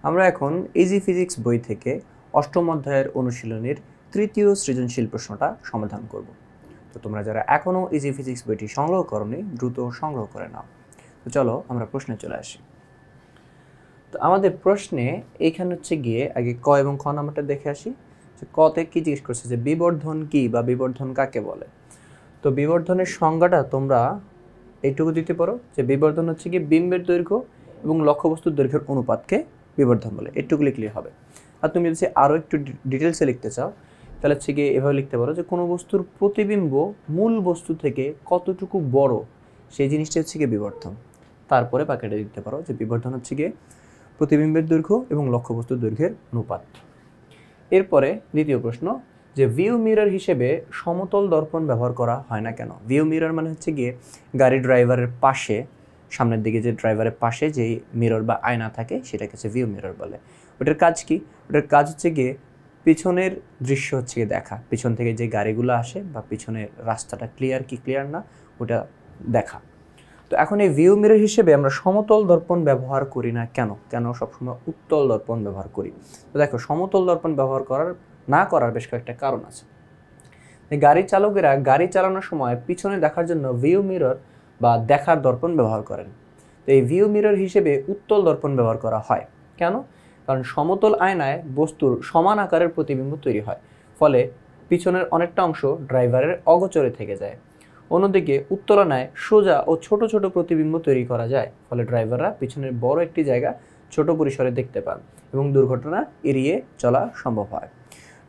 আমরা এখন easy physics বই থেকে অষ্টম অধ্যায়ের অনুশীলনীর তৃতীয় সৃজনশীল প্রশ্নটা সমাধান করব। তো তোমরা যারা এখনও ইজি ফিজিক্স বইটি সংগ্রহ করোনি দ্রুত সংগ্রহ করে নাও। তো চলো আমরা প্রশ্নে চলে আসি। তো আমাদের প্রশ্নে এইখানে হচ্ছে গিয়ে আগে ক এবং খ নাম্বারটা দেখে আসি। যে কতে কি জিজ্ঞেস করছে যে বিবর্ধন কি বা বিবর্ধন কাকে বলে। তো বিবর্ধনের সংজ্ঞাটা তোমরা এইটুকু দিতে পারো যে বিবর্ধন হচ্ছে কি বিম্বের দৈর্ঘ্য এবং লক্ষ্যবস্তুর দৈর্ঘ্যের অনুপাতকে বিবর্ধন বলে। একটু লিখলেই হবে। আর তুমি যদি আরও একটু ডিটেলসে লিখতে চাও তাহলে হচ্ছে গিয়ে এভাবে লিখতে পারো যে কোনো বস্তুর প্রতিবিম্ব মূল বস্তু থেকে কতটুকু বড় সেই জিনিসটা হচ্ছে গিয়ে বিবর্ধন। তারপরে বাকিটা লিখতে পারো যে বিবর্ধন হচ্ছে গিয়ে প্রতিবিম্বের দৈর্ঘ্য এবং লক্ষ্যবস্তুর দৈর্ঘ্যের অনুপাত। এরপরে দ্বিতীয় প্রশ্ন যে ভিউ মিরর হিসেবে সমতল দর্পণ ব্যবহার করা হয় না কেন। ভিউ মিরর মানে হচ্ছে গিয়ে গাড়ি ড্রাইভারের পাশে সামনের দিকে যে ড্রাইভারের পাশে যে মিরর বা আয়না থাকে সেটাকে হচ্ছে ভিউ মিরর বলে। ওটার কাজ কি? ওটার কাজ হচ্ছে গিয়ে পিছনের দৃশ্য হচ্ছে গিয়ে দেখা, পিছন থেকে যে গাড়িগুলো আসে বা পিছনের রাস্তাটা ক্লিয়ার কি ক্লিয়ার না ওটা দেখা। তো এখন এই ভিউ মিরর হিসেবে আমরা সমতল দর্পণ ব্যবহার করি না কেন? কেন সবসময় উত্তল দর্পণ ব্যবহার করি? তো দেখো সমতল দর্পণ ব্যবহার না করার বেশ কয়েকটা কারণ আছে। গাড়ি চালকেরা গাড়ি চালানোর সময় পিছনে দেখার জন্য ভিউ মিরর বা দেখার দর্পণ ব্যবহার করেন। তো এই ভিউ মিরর হিসেবে উত্তল দর্পণ ব্যবহার করা হয় কেন? কারণ সমতল আয়নায় বস্তুর সমান আকারের প্রতিবিম্ব তৈরি হয়, ফলে পিছনের অনেকটা অংশ ড্রাইভারের অগোচরে থেকে যায়। অন্যদিকে উত্তোলনায় সোজা ও ছোট ছোট প্রতিবিম্ব তৈরি করা যায়, ফলে ড্রাইভাররা পিছনের বড় একটি জায়গা ছোট পরিসরে দেখতে পান এবং দুর্ঘটনা এড়িয়ে চলা সম্ভব হয়।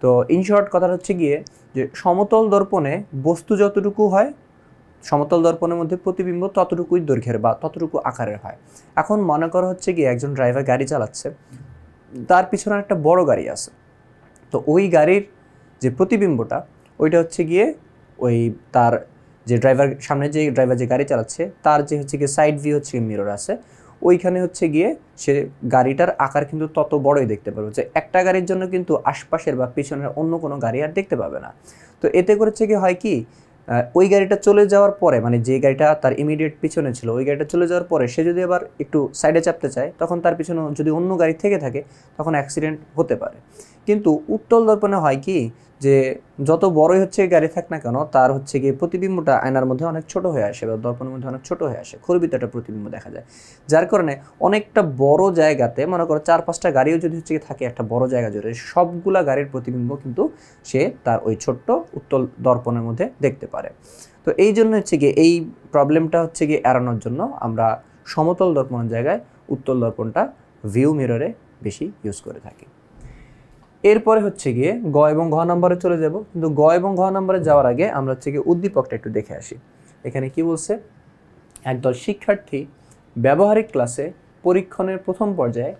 তো ইন শর্ট কথা হচ্ছে গিয়ে যে সমতল দর্পণে বস্তু যতটুকু হয় সমতল দর্পণের মধ্যে প্রতিবিম্ব ততটুকুই দৈর্ঘ্যের বা ততটুকু আকারের হয়। এখন মনে করা হচ্ছে গিয়ে একজন ড্রাইভার গাড়ি চালাচ্ছে, তার পিছনে একটা বড় গাড়ি আছে। তো ওই গাড়ির যে প্রতিবিম্বটা ওইটা হচ্ছে গিয়ে ওই তার যে সামনে যে ড্রাইভার যে গাড়ি চালাচ্ছে তার যে হচ্ছে গিয়ে সাইড ভিউ হচ্ছে মিরর আছে, ওইখানে হচ্ছে গিয়ে সে গাড়িটার আকার কিন্তু তত বড়ই দেখতে পারবে যে একটা গাড়ির জন্য কিন্তু আশপাশের বা পিছনের অন্য কোনো গাড়ি আর দেখতে পাবে না। তো এতে করেছে কি হয় কি ওই গাড়িটা চলে যাওয়ার পরে মানে যে গাড়িটা তার ইমিডিয়েট পিছনে ছিল ওই গাড়িটা চলে যাওয়ার পরে সে যদি আবার একটু সাইডে চাপতে চায় তখন তার পিছনে যদি অন্য গাড়ি থেকে থাকে তখন অ্যাক্সিডেন্ট হতে পারে। কিন্তু উত্তল দর্পণে হয় কি যে যত বড়ই হচ্ছে গাড়ি থাক না কেন তার হচ্ছে গিয়ে প্রতিবিম্বটা আয়নার মধ্যে অনেক ছোট হয়ে আসে বা দর্পণের মধ্যে অনেক ছোট হয়ে আসে, খুবই একটা প্রতিবিম্ব দেখা যায়। যার কারণে অনেকটা বড় জায়গাতে মনে করো 4-5টা গাড়িও যদি হচ্ছে গিয়ে থাকে একটা বড় জায়গা জুড়ে সবগুলা গাড়ির প্রতিবিম্ব কিন্তু সে তার ওই ছোট্ট উত্তল দর্পণের মধ্যে দেখতে পারে। তো এই জন্য হচ্ছে গিয়ে এই প্রবলেমটা হচ্ছে গিয়ে এড়ানোর জন্য আমরা সমতল দর্পণের জায়গায় উত্তল দর্পণটা ভিউ মিররে বেশি ইউজ করে থাকি। এরপরে হচ্ছে গিয়ে গ এবং ঘ নম্বরে চলে যাব, কিন্তু গ এবং ঘ নম্বরে যাওয়ার আগে আমরা হচ্ছে গিয়ে উদ্দীপকটা একটু দেখে আসি। এখানে কি বলছে, একদল শিক্ষার্থী ব্যবহারিক ক্লাসে পরীক্ষণের প্রথম পর্যায়ে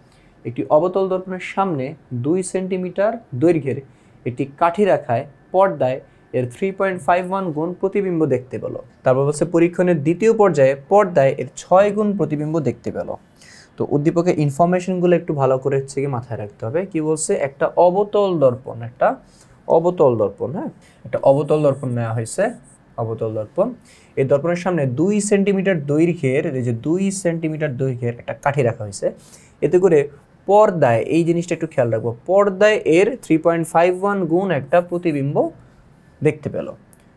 একটি অবতল দর্পণের সামনে 2 সেন্টিমিটার দৈর্ঘ্যের একটি কাঠি রাখায় পর্দায় এর 3.51 গুণ প্রতিবিম্ব দেখতে পেল। তারপর বলছে পরীক্ষণের দ্বিতীয় পর্যায়ে পর্দায় এর 6 গুণ প্রতিবিম্ব দেখতে পেল। তো উদ্দীপকের ইনফরমেশনগুলো একটু ভালো করে হচ্ছে কি মাথায় রাখতে হবে। কি বলছে, একটা অবতল দর্পণ হ্যাঁ একটা অবতল দর্পণ নেওয়া হয়েছে, অবতল দর্পণ। এই দর্পণের সামনে 2 সেন্টিমিটার দৈর্ঘ্যের এই যে 2 সেন্টিমিটার দৈর্ঘ্যের একটা কাঠি রাখা হয়েছে। এতে করে পর্দায় এই জিনিসটা একটু খেয়াল রাখবো, পর্দায় এর 3.51 গুণ একটা প্রতিবিম্ব দেখতে পেল।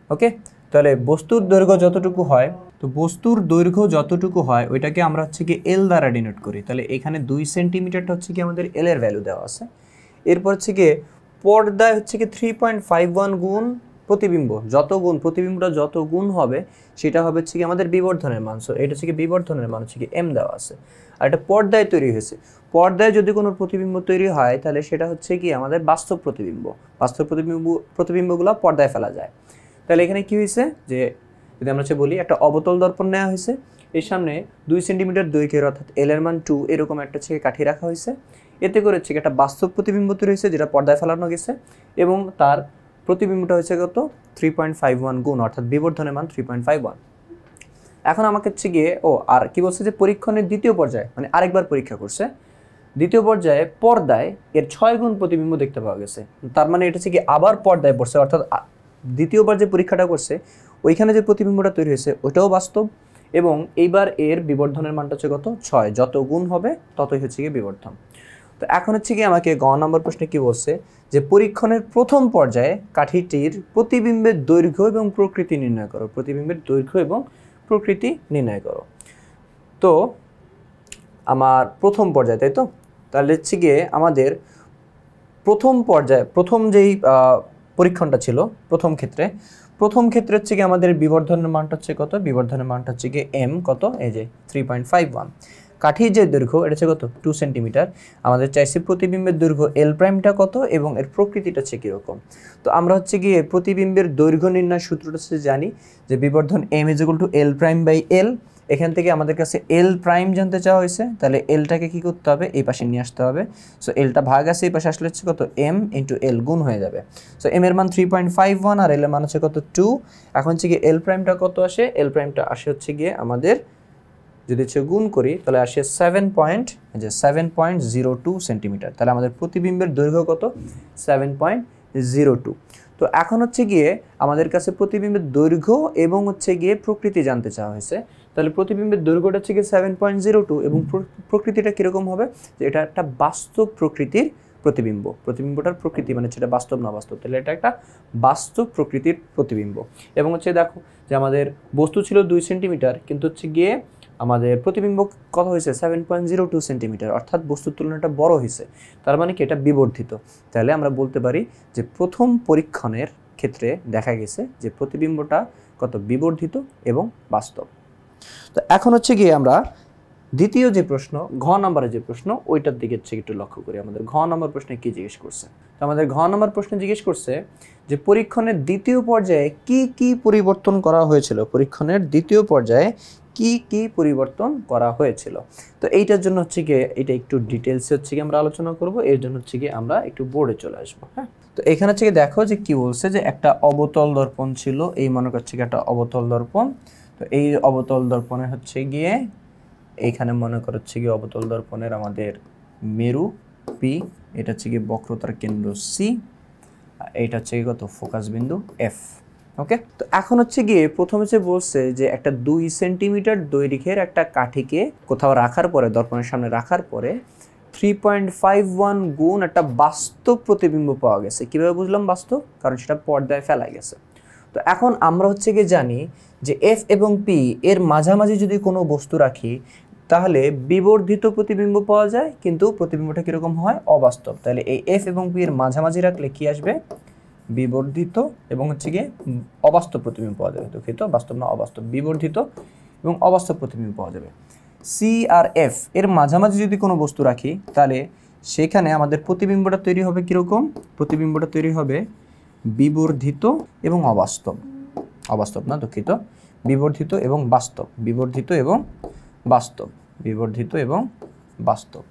ওকে, তাহলে বস্তুর দৈর্ঘ্য যতটুকু হয়, তো বস্তুর দৈর্ঘ্য যতটুকু হয় ওইটাকে আমরা হচ্ছে কি এল দ্বারা ডিনোট করি। তাহলে এখানে 2 সেন্টিমিটারটা হচ্ছে কি আমাদের এল এর ভ্যালু দেওয়া আছে। এরপর হচ্ছে কি পর্দায় হচ্ছে কি 3.51 গুণ প্রতিবিম্ব, প্রতিবিম্বটা যত গুণ হবে সেটা হবে হচ্ছে কি আমাদের বিবর্ধনের মান। সো এটা হচ্ছে কি বিবর্ধনের মান হচ্ছে কি এম দেওয়া আছে। আর এটা পর্দায় তৈরি হয়েছে। পর্দায় যদি কোনো প্রতিবিম্ব তৈরি হয় তাহলে সেটা হচ্ছে কি আমাদের বাস্তব প্রতিবিম্বগুলো পর্দায় ফেলা যায়। তাহলে এখানে কি হয়েছে যে যদি আমরা বলি একটা অবতল দর্পণ নেওয়া হয়েছে, এর সামনে 2 সেন্টিমিটার দৈর্ঘ্যের অর্থাৎ এল এর মান 2 এরকম একটা হচ্ছে কাঠি রাখা হয়েছে। এতে করে হচ্ছে একটা বাস্তব প্রতিবিম্ব তৈরি হয়েছে যেটা পর্দায় ফেলানো গেছে এবং তার প্রতিবিম্বটা হচ্ছে কত 3.51 গুণ অর্থাৎ বিবর্ধনের মান 3.51। এখন আমাকে হচ্ছে গিয়ে আর কি বলছে যে পরীক্ষণের দ্বিতীয় পর্যায়ে মানে আরেকবার পরীক্ষা করছে, দ্বিতীয় পর্যায়ে পর্দায় এর 6 গুণ প্রতিবিম্ব দেখতে পাওয়া গেছে। তার মানে এটা হচ্ছে কি আবার পর্দায় পড়ছে, অর্থাৎ দ্বিতীয়বার যে পরীক্ষাটা করছে ওইখানে যে প্রতিবিম্বটা তৈরি হয়েছে ওইটাও বাস্তব এবং এইবার এর বিবর্ধনের মানটা হচ্ছে কত 6, যত গুণ হবে ততই হচ্ছে গিয়ে বিবর্ধন। তো তো এখন হচ্ছে কি আমাকে গ নম্বর প্রশ্নে কি বলছে যে পরীক্ষণের প্রথম পর্যায়ে কাঠিটির প্রতিবিম্বের দৈর্ঘ্য এবং প্রকৃতি নির্ণয় করো। প্রতিবিম্বের দৈর্ঘ্য এবং প্রকৃতি নির্ণয় করো। তো আমার প্রথম পর্যায়ে, তাই তো, তাহলে হচ্ছে গিয়ে আমাদের প্রথম পর্যায়ে প্রথম যেই পরীক্ষণটা ছিল প্রথম ক্ষেত্রে হচ্ছে গিয়ে আমাদের বিবর্ধনের মানটা হচ্ছে কত, বিবর্ধনের মানটা হচ্ছে গিয়ে এম কত, এই যে 3.51। কাঠির যে দৈর্ঘ্য এটা হচ্ছে কত 2 সেন্টিমিটার। আমাদের চাইছে প্রতিবিম্বের দৈর্ঘ্য এল প্রাইমটা কত এবং এর প্রকৃতিটা হচ্ছে কীরকম। তো আমরা হচ্ছে গিয়ে প্রতিবিম্বের দৈর্ঘ্য নির্ণয় সূত্রটা হচ্ছে জানি যে বিবর্ধন M is equal to L prime by L. এখান থেকে আমাদের কাছে এল প্রাইম জানতে চাওয়া হয়েছে, তাহলে এলটাকে কী করতে হবে, এই পাশে নিয়ে আসতে হবে। সো এলটা ভাগ আছে, এই পাশে আসলে হচ্ছে কত এম ইন্টু এল গুণ হয়ে যাবে। সো এম এর মান 3.51 আর এল এর মান হচ্ছে কত 2। এখন হচ্ছে গিয়ে এল প্রাইমটা কত আসে, এল প্রাইমটা আসে হচ্ছে গিয়ে আমাদের যদি হচ্ছে গুণ করি তাহলে আসে 7.02 সেন্টিমিটার। তাহলে আমাদের প্রতিবিম্বের দৈর্ঘ্য কত 7.02। তো এখন হচ্ছে গিয়ে আমাদের কাছে প্রতিবিম্বের দৈর্ঘ্য এবং হচ্ছে গিয়ে প্রকৃতি জানতে চাওয়া হয়েছে। তাহলে প্রতিবিম্বের দৈর্ঘ্যটা হচ্ছে গিয়ে 7.02 এবং প্রকৃতিটা কীরকম হবে, যে এটা একটা বাস্তব প্রকৃতির প্রতিবিম্ব। প্রতিবিম্বটার প্রকৃতি মানে সেটা বাস্তব না বাস্তব, তাহলে এটা একটা বাস্তব প্রকৃতির প্রতিবিম্ব। এবং হচ্ছে দেখো যে আমাদের বস্তু ছিল 2 সেন্টিমিটার, কিন্তু হচ্ছে গিয়ে আমাদের প্রতিবিম্ব কত হয়েছে 7.02 সেন্টিমিটার, অর্থাৎ বস্তুর তুলনাটা বড় হয়েছে। তার মানে কি এটা বিবর্ধিত। তাহলে আমরা বলতে পারি যে প্রথম পরীক্ষণের ক্ষেত্রে দেখা গেছে যে প্রতিবিম্বটা কত বিবর্ধিত এবং বাস্তব। তো এখন হচ্ছে গিয়ে আমরা দ্বিতীয় যে প্রশ্ন, ঘ নম্বরের যে প্রশ্ন, ওইটার দিকে হচ্ছে একটু লক্ষ্য করি। আমাদের ঘ নম্বর প্রশ্নে কি জিজ্ঞেস করছে। তো আমাদের ঘ নম্বর প্রশ্নে জিজ্ঞেস করছে যে পরীক্ষণের দ্বিতীয় পর্যায়ে কি কি পরিবর্তন করা হয়েছিল। পরীক্ষণের দ্বিতীয় পর্যায়ে কি কি পরিবর্তন করা হয়েছিল। তো এইটার জন্য হচ্ছে গিয়ে এটা একটু ডিটেলসে হচ্ছে গিয়ে আমরা আলোচনা করব। এর জন্য হচ্ছে গিয়ে আমরা একটু বোর্ডে চলে আসবো। হ্যাঁ, তো এখানে হচ্ছে গিয়ে দেখো যে কি বলছে, যে একটা অবতল দর্পণ ছিল, এই মনে করছে গিয়ে একটা অবতল দর্পণ। তো এই অবতল দর্পণে হচ্ছে গিয়ে এইখানে মনে করছে গিয়ে অবতল দর্পণের আমাদের মেরু পি, এটা হচ্ছে গিয়ে বক্রতার কেন্দ্র সি, এইটা হচ্ছে গিয়ে কত ফোকাস বিন্দু এফ। ওকে, তো এখন হচ্ছে গিয়ে প্রথমে যে বলছে যে একটা 2 সেন্টিমিটার দৈর্ঘ্যের একটা কাঠিকে কোথাও রাখার পরে, দর্পণের সামনে রাখার পরে 3.51 গুণ একটা বাস্তব প্রতিবিম্ব পাওয়া গেছে। কিভাবে বুঝলাম বাস্তব, কারণ সেটা পর্দায় ফেলা গেছে। তো এখন আমরা হচ্ছে গিয়ে জানি যে এফ এবং পি এর মাঝামাঝি যদি কোনো বস্তু রাখি তাহলে বিবর্ধিত প্রতিবিম্ব পাওয়া যায়, কিন্তু প্রতিবিম্বটা কীরকম হয়, অবাস্তব। তাহলে এই এফ এবং পি এর মাঝামাঝি রাখলে কি আসবে, বিবর্ধিত এবং হচ্ছে গিয়ে অবাস্তব প্রতিবিম্ব পাওয়া যাবে। দুঃখিত, বাস্তব না অবাস্তব, বিবর্ধিত এবং অবাস্তব প্রতিবিম্ব পাওয়া যাবে। সি আর এফ এর মাঝামাঝি যদি কোনো বস্তু রাখি তাহলে সেখানে আমাদের প্রতিবিম্বটা তৈরি হবে কীরকম, প্রতিবিম্বটা তৈরি হবে বিবর্ধিত এবং অবাস্তব। অবাস্তব না, দুঃখিত, বিবর্ধিত এবং বাস্তব, বিবর্ধিত এবং বাস্তব, বিবর্ধিত এবং বাস্তব।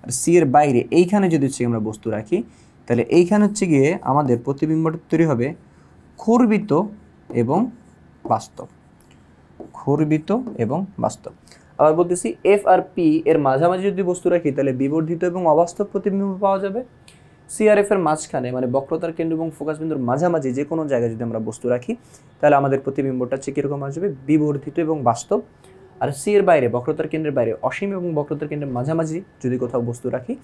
আর সি এর বাইরে এইখানে যদি হচ্ছে আমরা বস্তু রাখি তাহলে এইখানে হচ্ছে গিয়ে আমাদের প্রতিবিম্বটা তৈরি হবে ক্ষুরবিত এবং বাস্তব, ক্ষুরবিত এবং বাস্তব। আবার বলতেছি এফ আর পি এর মাঝামাঝি যদি বস্তু রাখি তাহলে বিবর্ধিত এবং অবাস্তব প্রতিবিম্ব পাওয়া যাবে। সি আর এফ এর মাঝখানে মানে বক্রতার কেন্দ্র এবং ফোকাস বিন্দুর মাঝামাঝি যে কোনো জায়গায় যদি আমরা বস্তু রাখি তাহলে আমাদের প্রতিবিম্বটা হচ্ছে কীরকম আসবে, বিবর্ধিত এবং বাস্তব। আর সি এর বাইরে বক্রতার কেন্দ্রের বাইরে অসীম এবং বক্রতার কেন্দ্রের মাঝামাঝি যদি কোথাও বস্তু রাখি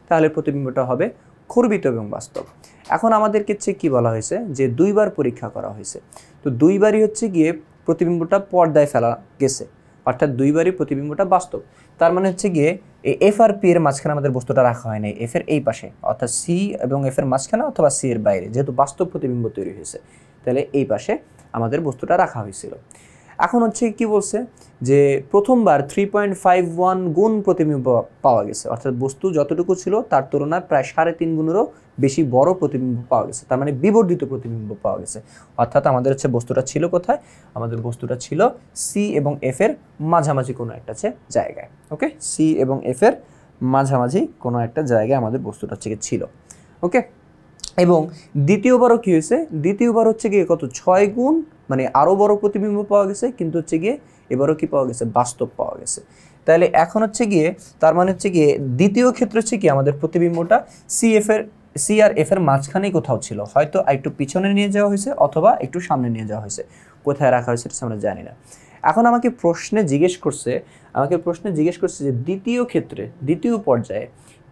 তাহলে প্রতিবিম্বটা হবে ক্ষুরবিত এবং বাস্তব। এখন আমাদেরকে হচ্ছে কি বলা হয়েছে যে 2 বার পরীক্ষা করা হয়েছে। তো 2 বারই হচ্ছে গিয়ে প্রতিবিম্বটা পর্দায় ফেলা গেছে, অর্থাৎ 2 বারই প্রতিবিম্বটা বাস্তব। তার মানে হচ্ছে গিয়ে এই এফ আর পি এর মাঝখানে আমাদের বস্তুটা রাখা হয় নাই, এফ এর এই পাশে, অর্থাৎ সি এবং এফ এর মাঝখানে অথবা সি এর বাইরে, যেহেতু বাস্তব প্রতিবিম্ব তৈরি হয়েছে তাহলে এই পাশে আমাদের বস্তুটা রাখা হয়েছিল। এখন হচ্ছে কি বলছে যে প্রথমবার 3.51 গুণ প্রতিবিম্ব পাওয়া গেছে, অর্থাৎ বস্তু যতটুকু ছিল তার তুলনায় প্রায় 3.5 গুণেরও বেশি বড় প্রতিবিম্ব পাওয়া গেছে। তার মানে বিবর্ধিত প্রতিবিম্ব পাওয়া গেছে। অর্থাৎ আমাদের হচ্ছে বস্তুটা ছিল কোথায়, আমাদের বস্তুটা ছিল সি এবং এফ এর মাঝামাঝি কোনো একটা জায়গায়। ওকে, সি এবং এফ এর মাঝামাঝি কোনো একটা জায়গায় আমাদের বস্তুটা হচ্ছে ছিল। ওকে, এবং দ্বিতীয়বারও কি হয়েছে, দ্বিতীয়বার হচ্ছে গিয়ে কত 6 গুণ মানে আরও বড় প্রতিবিম্ব পাওয়া গেছে, কিন্তু হচ্ছে গিয়ে এবারও কি পাওয়া গেছে, বাস্তব পাওয়া গেছে। তাহলে এখন হচ্ছে গিয়ে তার মানে হচ্ছে গিয়ে দ্বিতীয় ক্ষেত্রে হচ্ছে কি আমাদের প্রতিবিম্বটা সি আর এফ এর মাঝখানেই কোথাও ছিল, হয়তো একটু পিছনে নিয়ে যাওয়া হয়েছে অথবা একটু সামনে নিয়ে যাওয়া হয়েছে, কোথায় রাখা হয়েছে সেটা আমরা জানি না। এখন আমাকে প্রশ্নে জিজ্ঞেস করছে যে দ্বিতীয় ক্ষেত্রে দ্বিতীয় পর্যায়ে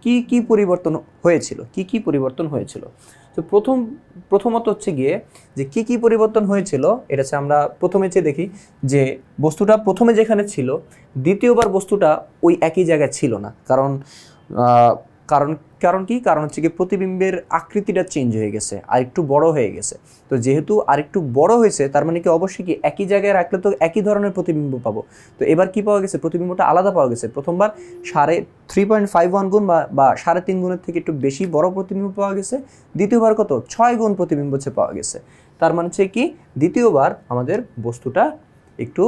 কি কি পরিবর্তন হয়েছিল, কি কি পরিবর্তন হয়েছিল। তো প্রথমত হচ্ছে গিয়ে যে কি কি পরিবর্তন হয়েছিল, এটা হচ্ছে আমরা প্রথমে চেয়ে দেখি যে বস্তুটা প্রথমে যেখানে ছিল দ্বিতীয়বার বস্তুটা ওই একই জায়গায় ছিল না। কারণ কারণ কারণ কি, কারণ হচ্ছে কি প্রতিবিম্বের আকৃতিটা চেঞ্জ হয়ে গেছে, আরেকটু বড় হয়ে গেছে। তো যেহেতু আরেকটু বড় হয়েছে তার মানে কি অবশ্যই কি একই জায়গায় রাখলে তো একই ধরনের প্রতিবিম্ব পাবো। তো এবার কি পাওয়া গেছে, প্রতিবিম্বটা আলাদা পাওয়া গেছে। প্রথমবার 3.51 গুণ বা 3.5 গুণের থেকে একটু বেশি বড় প্রতিবিম্ব পাওয়া গেছে। দ্বিতীয়বার কত 6 গুণ প্রতিবিম্ব হচ্ছে পাওয়া গেছে। তার মানে হচ্ছে কি দ্বিতীয়বার আমাদের বস্তুটা একটু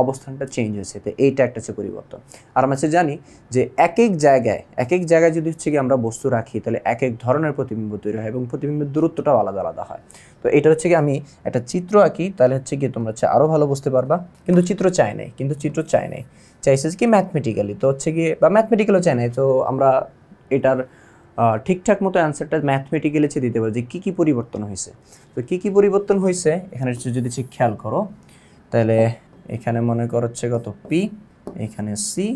অবস্থানটা চেঞ্জ হয়েছে। তো এইটা একটা হচ্ছে পরিবর্তন। আর আমরা হচ্ছে জানি যে এক এক জায়গায় যদি হচ্ছে কি আমরা বস্তু রাখি তাহলে এক এক ধরনের প্রতিবিম্ব তৈরি হয় এবং প্রতিবিম্বের দূরত্বটাও আলাদা আলাদা হয়। তো এটা হচ্ছে কি আমি একটা চিত্র আঁকি, তাহলে হচ্ছে কি তোমরা হচ্ছে আরও ভালো বুঝতে পারবা। কিন্তু চিত্র চাই নাই, চাইছে কি ম্যাথমেটিক্যালি। তো হচ্ছে গিয়ে বা ম্যাথমেটিক্যালও চাই নাই, তো আমরা এটার ঠিকঠাক মতো অ্যান্সারটা ম্যাথমেটিক্যালি হচ্ছে দিতে পারি যে কী কী পরিবর্তন হয়েছে। তো কী কী পরিবর্তন হয়েছে এখানে যদি খেয়াল করো তাহলে এখানে মনে করো হচ্ছে কত পি, এখানে সি,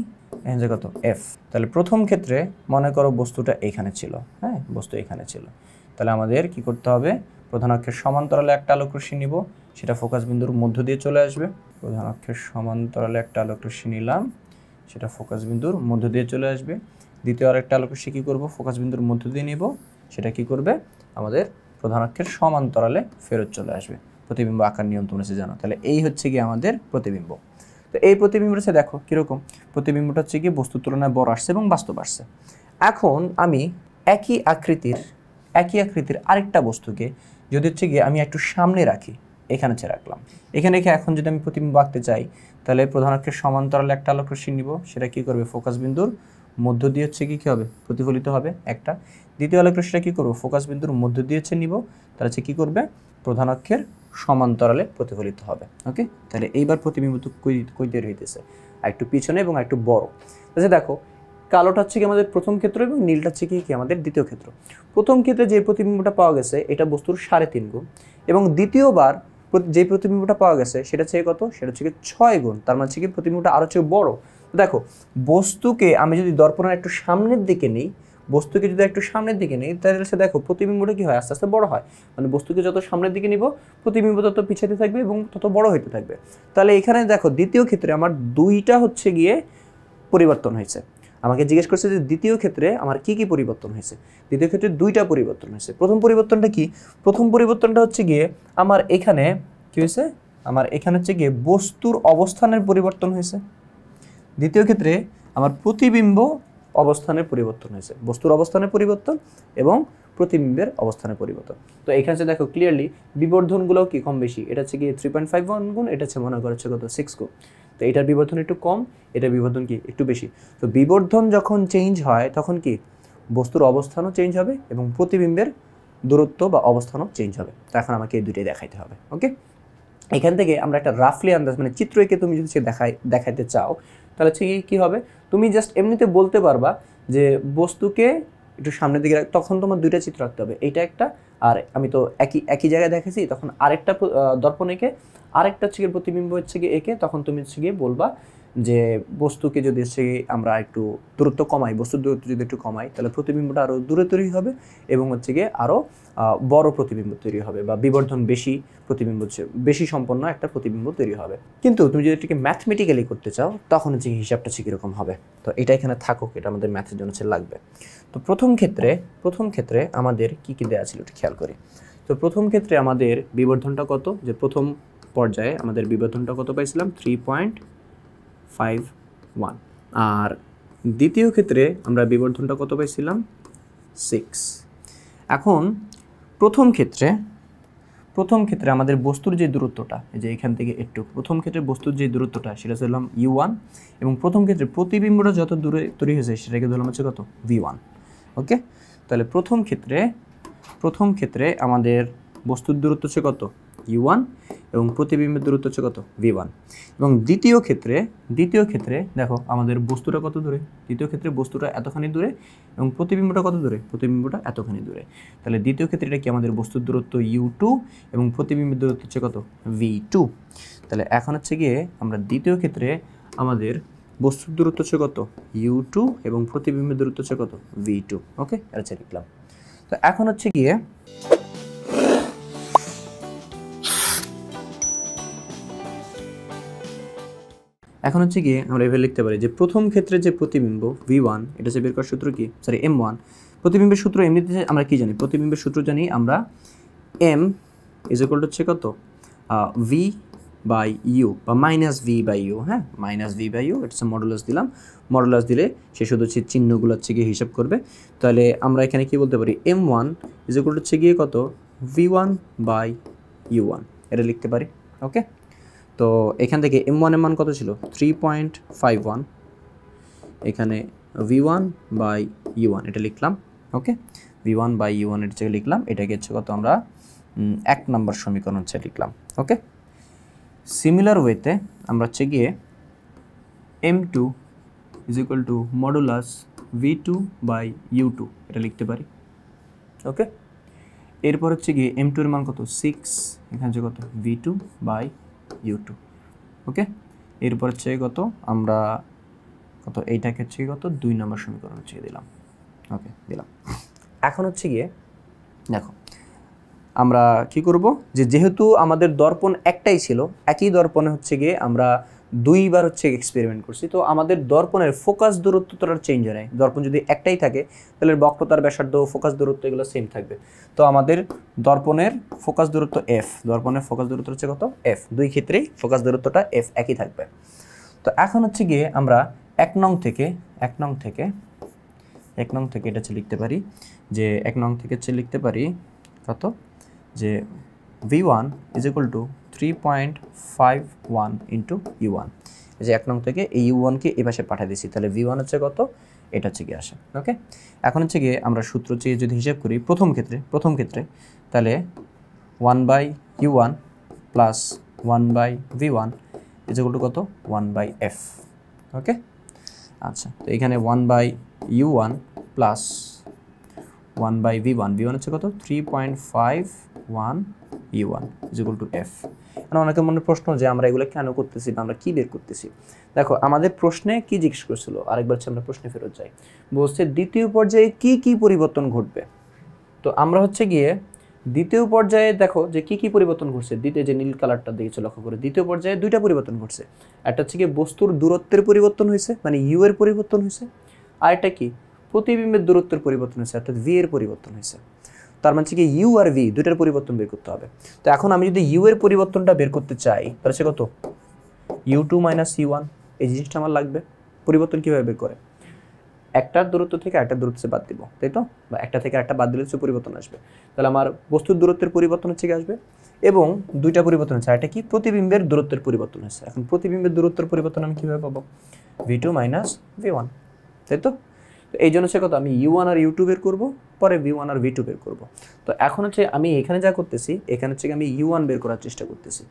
এখানে কত এফ। তাহলে প্রথম ক্ষেত্রে মনে করো বস্তুটা এখানে ছিল, হ্যাঁ বস্তু এখানে ছিল। তাহলে আমাদের কি করতে হবে, প্রধান অক্ষের সমান্তরালে একটা আলোক রশ্মি নিব, সেটা ফোকাস বিন্দুর মধ্য দিয়ে চলে আসবে। প্রধান অক্ষের সমান্তরালে একটা আলোক রশ্মি নিলাম, সেটা ফোকাস বিন্দুর মধ্য দিয়ে চলে আসবে। দ্বিতীয় আরেকটা আলোক রশ্মি কী করবো, ফোকাস বিন্দুর মধ্য দিয়ে নিব, সেটা কি করবে আমাদের প্রধান অক্ষের সমান্তরালে ফেরত চলে আসবে। প্রতিবিম্ব আকার নিয়ম তোমরা জানো। তাহলে এই হচ্ছে কি আমাদের প্রতিবিম্ব। তো এই প্রতিবিম্বটা হচ্ছে দেখো কীরকম, প্রতিবিম্বটা হচ্ছে কি বস্তুর তুলনায় বড় আসছে এবং বাস্তব আসছে। এখন আমি একই আকৃতির আরেকটা বস্তুকে যদি হচ্ছে গিয়ে আমি একটু সামনে রাখি, এখানে হচ্ছে রাখলাম, এখানে রেখে এখন যদি আমি প্রতিবিম্ব আঁকতে চাই তাহলে প্রধান অক্ষের সমান্তরালে একটা আলোক রশ্মি নিব, সেটা কি করবে ফোকাস বিন্দুর মধ্য দিয়ে হচ্ছে কি হবে প্রতিফলিত হবে একটা। দ্বিতীয় আলোক রশ্মিটা কি করব ফোকাস বিন্দুর মধ্য দিয়ে হচ্ছে নিব, তাহলে হচ্ছে কি করবে প্রধান অক্ষের সমান্তরালে প্রতিফলিত হবে। ওকে, তাহলে এইবার প্রতিবিম্ব তো কই তৈরি হইতেছে, আর একটু পিছনে এবং একটু বড়। তাহলে দেখো কালোটা হচ্ছে কি আমাদের প্রথম ক্ষেত্র এবং নীলটা হচ্ছে কি আমাদের দ্বিতীয় ক্ষেত্র। প্রথম ক্ষেত্রে যে প্রতিবিম্বটা পাওয়া গেছে এটা বস্তুর 3.5 গুণ, এবং দ্বিতীয়বার যে প্রতিবিম্বটা পাওয়া গেছে সেটা হচ্ছে কত, সেটা হচ্ছে 6 গুণ। তার মানে হচ্ছে কি প্রতিবিম্বটা আরো হচ্ছে বড়। দেখো বস্তুকে আমি যদি দর্পণের একটু সামনের দিকে নিই, তাহলে সে দেখো প্রতিবিম্বটা কি হয় আস্তে আস্তে বড় হয়। মানে বস্তুকে যত সামনের দিকে নিব প্রতিবিম্ব তত পিছাতে থাকবে এবং তত বড় হইতে থাকবে। তাহলে এখানে দেখো দ্বিতীয় ক্ষেত্রে আমার দুইটা হচ্ছে গিয়ে পরিবর্তন হয়েছে। আমাকে জিজ্ঞেস করছে যে দ্বিতীয় ক্ষেত্রে আমার কি কি পরিবর্তন হয়েছে। দ্বিতীয় ক্ষেত্রে দুইটা পরিবর্তন হয়েছে। প্রথম পরিবর্তনটা কি, প্রথম পরিবর্তনটা হচ্ছে গিয়ে আমার এখানে কি হয়েছে, আমার এখানে হচ্ছে গিয়ে বস্তুর অবস্থানের পরিবর্তন হয়েছে। দ্বিতীয় ক্ষেত্রে আমার প্রতিবিম্ব অবস্থানের পরিবর্তন হয়েছে, বস্তুর অবস্থানের পরিবর্তন এবং প্রতিবিম্বের অবস্থানের পরিবর্তন। তো এখানে দেখো ক্লিয়ারলি বিবর্ধনগুলোও কি কম বেশি, এটা হচ্ছে গিয়ে 3.51 গুণ, এটা হচ্ছে মনে করা হচ্ছে কত 6 গুণ। তো এটার বিবর্ধন একটু কম, এটার বিবর্ধন কি একটু বেশি। তো বিবর্ধন যখন চেঞ্জ হয় তখন কি বস্তুর অবস্থানও চেঞ্জ হবে এবং প্রতিবিম্বের দূরত্ব বা অবস্থানও চেঞ্জ হবে। তো এখন আমাকে এই দুটোই দেখাইতে হবে। ওকে, এখান থেকে আমরা একটা রাফলি আন্দাজ, মানে চিত্র এঁকে তুমি যদি দেখাইতে চাও তাহলে হচ্ছে কি হবে, তুমি জাস্ট এমনিতে বলতে পারবা যে বস্তুকে একটু সামনের দিকে তখন তোমার দুইটা চিত্র আঁকতে হবে, এইটা একটা, আর আমি তো একই জায়গায় দেখেছি তখন আরেকটা দর্পণ এঁকে আরেকটা হচ্ছে গিয়ে প্রতিবিম্ব হচ্ছে গিয়ে এঁকে তখন তুমি হচ্ছে গিয়ে বলবা যে বস্তুকে যদি হচ্ছে আমরা একটু দূরত্ব কমাই, বস্তুর দূরত্ব যদি একটু কমাই তাহলে প্রতিবিম্বটা আরও দূরে তৈরি হবে এবং হচ্ছে গিয়ে আরও বড় প্রতিবিম্ব তৈরি হবে বা বিবর্ধন বেশি প্রতিবিম্ব বেশি সম্পন্ন একটা প্রতিবিম্ব তৈরি হবে। কিন্তু তুমি যদি এটাকে ম্যাথমেটিক্যালি করতে চাও তখন হচ্ছে হিসাবটা কীরকম হবে। তো এটা এখানে থাকুক, এটা আমাদের ম্যাথের জন্য লাগবে। তো প্রথম ক্ষেত্রে আমাদের কি কি দেওয়া ছিল একটু খেয়াল করি। তো প্রথম ক্ষেত্রে আমাদের বিবর্ধনটা কত, যে প্রথম পর্যায়ে আমাদের বিবর্ধনটা কত পাইছিলাম 3.51, আর দ্বিতীয় ক্ষেত্রে আমরা বিবর্ধনটা কত পাইছিলাম 6। এখন প্রথম ক্ষেত্রে আমাদের বস্তুর যে দূরত্বটা, এই যে এখান থেকে একটু প্রথম ক্ষেত্রে বস্তুর যে দূরত্বটা সেটা ছিলাম u1, এবং প্রথম ক্ষেত্রে প্রতিবিম্বটা যত দূরে তৈরি হয়েছে সেটাকে ধরলাম হচ্ছে কত v1। ওকে, তাহলে প্রথম ক্ষেত্রে আমাদের বস্তুর দূরত্ব হচ্ছে কত u1 এবং প্রতিবিম্বের দূরত্ব হচ্ছে কত v1। এবং দ্বিতীয় ক্ষেত্রে দেখো আমাদের বস্তুটা কত দূরে, দ্বিতীয় ক্ষেত্রে বস্তুটা এতখানি দূরে এবং প্রতিবিম্বটা কত দূরে, প্রতিবিম্বটা এতখানি দূরে। তাহলে দ্বিতীয় ক্ষেত্রে এটা কি আমাদের বস্তুর দূরত্ব u2 এবং প্রতিবিম্বের দূরত্ব হচ্ছে কত v2। তাহলে এখন হচ্ছে গিয়ে আমরা দ্বিতীয় ক্ষেত্রে আমাদের বস্তুর দূরত্ব হচ্ছে কত u2 এবং প্রতিবিম্বের দূরত্ব হচ্ছে কত v2। ওকে, এটা লিখলাম। তো এখন হচ্ছে গিয়ে আমরা এভাবে লিখতে পারি যে প্রথম ক্ষেত্রে যে প্রতিবিম্ব v1 এটা হচ্ছে বের করার সূত্র কি, সরি m1। প্রতিবিম্বের সূত্র এমনিতে আমরা কি জানি, প্রতিবিম্বের সূত্র জানি আমরা m ইজ ইকুয়াল টু হচ্ছে কত v বাই ইউ বা মাইনাস ভি বাই ইউ। হ্যাঁ, মাইনাস ভি বাই ইউ, এটা হচ্ছে মডুলাস দিলাম। মডুলাস দিলে সে শুধু হচ্ছে চিহ্নগুলো হচ্ছে গিয়ে হিসাব করবে। তাহলে আমরা এখানে কি বলতে পারি, m1 ইজ ইকুয়াল টু হচ্ছে গিয়ে কত v1 বাই u1, এটা লিখতে পারি। ওকে, তো এখান থেকে m1 এর মান কত ছিল 3.51, এখানে v1 বাই u1 এটা লিখলাম। ওকে, v1 বাই u1 এর জায়গায় লিখলাম, এটাকে হচ্ছে কত আমরা 1 নম্বর সমীকরণ হচ্ছে লিখলাম। ওকে, সিমিলার ওয়েতে আমরা হচ্ছে গিয়ে m2 is equal to modulus v2 by u2 এটা লিখতে পারি। ওকে, এরপর হচ্ছে গিয়ে m2 এর মান কত 6, এখানে হচ্ছে কত v2 বাই u2। ওকে, এরপর হচ্ছে কত আমরা কত এইটাকে হচ্ছে কত 2 নম্বর সমীকরণ হচ্ছে দিলাম। ওকে, দিলাম। এখন হচ্ছে গিয়ে দেখো আমরা কি করব, যেহেতু আমাদের দর্পণ একটাই ছিল, একই দর্পণে হচ্ছে গিয়ে আমরা দুইবার হচ্ছে এক্সপেরিমেন্ট করছি, তো আমাদের দর্পণের ফোকাস দূরত্ব তো আর চেঞ্জ হয় নাই। দর্পণ যদি একটাই থাকে তাহলে বক্রতার ব্যাসার্ধ, ফোকাস দূরত্ব এগুলো সেম থাকবে। তো আমাদের দর্পণের ফোকাস দূরত্ব f, দর্পণের ফোকাস দূরত্ব হচ্ছে কত f, দুই ক্ষেত্রেই ফোকাস দূরত্বটা f একই থাকবে। তো এখন হচ্ছে গিয়ে আমরা এক নং থেকে এটা হচ্ছে লিখতে পারি যে 1 নং থেকে হচ্ছে লিখতে পারি কত যে v1 is equal two 3.51 into u1। এই যে 1 নং থেকে এই u1 কে এই পাশে পাঠিয়ে দিয়েছি, তাহলে v1 হচ্ছে কত, এটা হচ্ছে গিয়ে আসে। ওকে, এখন হচ্ছে গিয়ে আমরা সূত্র চেয়ে যদি হিসাব করি প্রথম ক্ষেত্রে তাহলে 1 by u1 plus 1 by v1 is equal to কত 1 বাই f। ওকে, আচ্ছা, তো এখানে 1 by u1 plus 1 by v1 হচ্ছে কত 3.51 u1 is equal two f। এখন অনেকের মনে প্রশ্ন যে আমরা এগুলো কেন করতেছি বা আমরা কি বের করতেছি। দেখো আমাদের প্রশ্নে কি জিজ্ঞেস করেছিল, আরেকবার হচ্ছে আমরা প্রশ্নে ফেরত যাই, বলছে দ্বিতীয় পর্যায়ে কি পরিবর্তন ঘটবে। তো আমরা হচ্ছে গিয়ে দ্বিতীয় পর্যায়ে দেখো যে কি পরিবর্তন ঘটছে, দ্বিতীয় যে নীল কালারটা দেখেছো লক্ষ্য করে, দ্বিতীয় পর্যায়ে দুইটা পরিবর্তন ঘটছে। একটা হচ্ছে গিয়ে বস্তুর দূরত্বের পরিবর্তন হয়েছে, মানে ইউ এর পরিবর্তন হয়েছে, আর একটা কি প্রতিবিম্বের দূরত্বের পরিবর্তন হয়েছে, অর্থাৎ ভি এর পরিবর্তন হয়েছে। তার মানে হচ্ছে কি ইউ আর ভি দুইটার পরিবর্তন বের করতে হবে। তো এখন আমি যদি ইউ এর পরিবর্তনটা বের করতে চাই তাহলে সে কত u2 মাইনাস u1, এই জিনিসটা আমার লাগবে। পরিবর্তন কীভাবে বের করে, একটার দূরত্ব থেকে একটা দূরত্ব বাদ দিব, তাই তো, বা একটা থেকে একটা বাদ দিলে হচ্ছে পরিবর্তন আসবে। তাহলে আমার বস্তুর দূরত্বের পরিবর্তন হচ্ছে কি আসবে, এবং দুইটা পরিবর্তন হচ্ছে, একটা কি প্রতিবিম্বের দূরত্বের পরিবর্তন হচ্ছে। এখন প্রতিবিম্বের দূরত্বের পরিবর্তন আমি কীভাবে পাবো, v2 মাইনাস v1, তাই তো। তো এই জন্য হচ্ছে কত আমি u1 আর u2 বের করবো, পরে v1 আর v2 বের করবো। তো এখন হচ্ছে আমি এখানে যা করতেছি, এখানে হচ্ছে আমি u1 বের করার চেষ্টা করতেছি।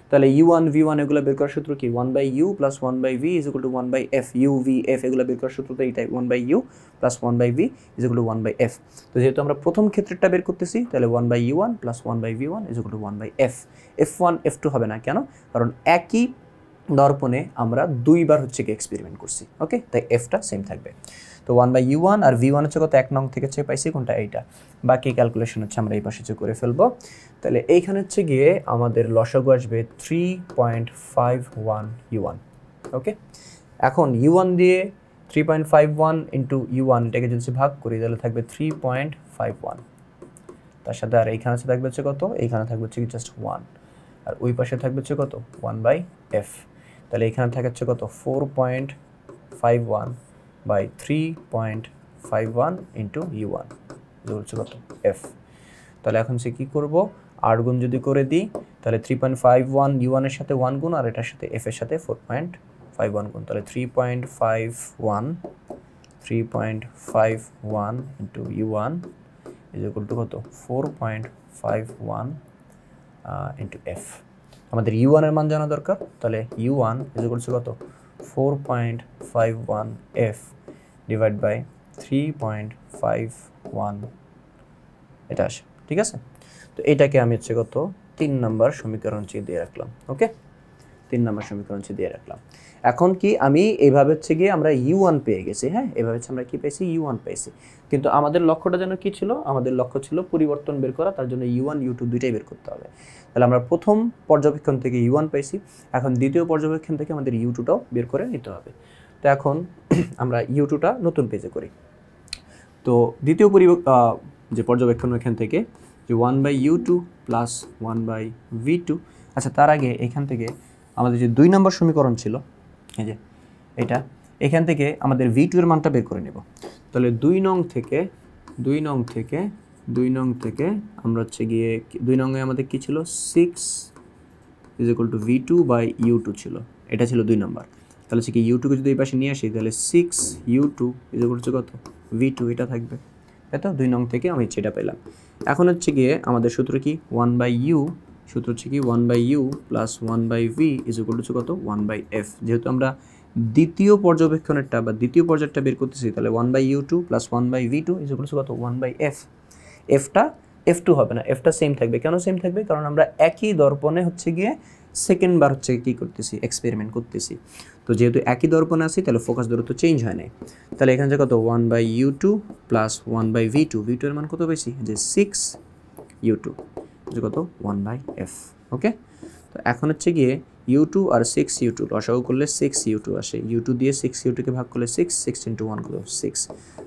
তাহলে u1 v1 এগুলো বের করার সূত্র কি 1 by u plus 1 by v is equal to 1 by f, u v f এগুলো বের করার সূত্র তো এইটাই 1 by u plus 1 by v is equal to 1 by f। তো যেহেতু আমরা প্রথম ক্ষেত্রেরটা বের করতেছি তাহলে 1 by u1 plus 1 by v1 is equal to 1 by f। f1 f2 হবে না কেন, কারণ একই দর্পণে আমরা দুইবার হচ্ছে কি এক্সপেরিমেন্ট করছি। ওকে, তাই এফটা সেম থাকবে। তো 1 বাই u1 আর v1 হচ্ছে কত 1 নং থেকে হচ্ছে পাইছি কোনটা এইটা, বাকি ক্যালকুলেশন হচ্ছে আমরা এই পাশে করে ফেলবো। তাহলে এইখানে হচ্ছে গিয়ে আমাদের লসাগু আসবে 3.51 u1। ওকে, এখন u1 দিয়ে 3.51 ইন্টু u1 এটাকে যদি ভাগ করি তাহলে থাকবে 3.51, তার সাথে আর এইখানে থাকবে হচ্ছে কত, এইখানে থাকবে হচ্ছে জাস্ট 1, আর ওই পাশে থাকবে হচ্ছে কত 1 বাই f। তাহলে এখানে থাকছে কত 4.51 বাই 3.51 ইন্টু u1 হচ্ছে কত f। তাহলে এখন সে কী করবো, 8 গুণ যদি করে দিই তাহলে 3.51 u1 এর সাথে 1 গুণ আর এটার সাথে f এর সাথে 4.51 গুণ, তাহলে 3.51 into u1 is equal to কত 4.51 ইন্টু f। আমাদের u1 এর মান জানা দরকার, তাহলে u1 ইজ ইকুয়াল টু কত 4.51 f ডিভাইড বাই 3.51, এটা আসে। ঠিক আছে, তো এটাকে আমি হচ্ছে কত 3 নম্বর সমীকরণ দিয়ে রাখলাম। ওকে, 3 নম্বর সমীকরণ হচ্ছে দিয়ে রাখলাম। এখন কি আমি এইভাবে হচ্ছে গিয়ে আমরা u1 পেয়ে গেছি, হ্যাঁ এভাবে হচ্ছে আমরা কি পেয়েছি u1 পেয়েছি, কিন্তু আমাদের লক্ষ্যটা যেন কি ছিল, আমাদের লক্ষ্য ছিল পরিবর্তন বের করা, তার জন্য u1 u2 দুইটাই বের করতে হবে। তাহলে আমরা প্রথম পর্যবেক্ষণ থেকে u1 পেয়েছি, এখন দ্বিতীয় পর্যবেক্ষণ থেকে আমাদের u2টাও বের করে নিতে হবে। তো এখন আমরা u2টা নতুন পেজে করি। তো দ্বিতীয় যে পর্যবেক্ষণ এখান থেকে যে 1/u2 প্লাস 1/v2, আচ্ছা তার আগে এখান থেকে আমাদের যে 2 নম্বর সমীকরণ ছিল, এই যে এটা, এখান থেকে আমাদের v2 এর মানটা বের করে নেব। তাহলে 2 নং থেকে আমরা হচ্ছে গিয়ে 2 নংয়ে আমাদের কি ছিল 6 = v2/u2 ছিল, এটা ছিল 2 নম্বর। তাহলে হচ্ছে কি u2 কে যদি এই পাশে নিয়ে আসি তাহলে 6u2 = কত v2, এটা থাকবে, তাই তো 2 নং থেকে আমি সেটা পেলাম। এখন হচ্ছে গিয়ে আমাদের সূত্র কি 1/u, সূত্র হচ্ছে কি 1/u প্লাস 1/v = কত 1/f। যেহেতু আমরা দ্বিতীয় পর্যবেক্ষণেরটা বা দ্বিতীয় পর্যায়টা বের করতেছি, তাহলে 1/u2 প্লাস 1/v2 = কত 1/f। এফটা f2 হবে না, এফটা সেম থাকবে। কেন সেম থাকবে? কারণ আমরা একই দর্পণে হচ্ছে গিয়ে সেকেন্ড বার হচ্ছে কি করতেছি, এক্সপেরিমেন্ট করতেছি। তো যেহেতু একই দর্পণে আছি তাহলে ফোকাস দূরত্ব চেঞ্জ হয় নাই। তাহলে এখানে যে কত 1/u2 প্লাস 1/v2, v2 এর মান কত পেয়েছি যে 6u2 যে কত 1/f। ওকে, তো এখন হচ্ছে গিয়ে u2 আর 6u2 লসাগু করলে 6u2 আসে, u2 দিয়ে 6u2 কে ভাগ করলে 6, 6 × 1 কত 6,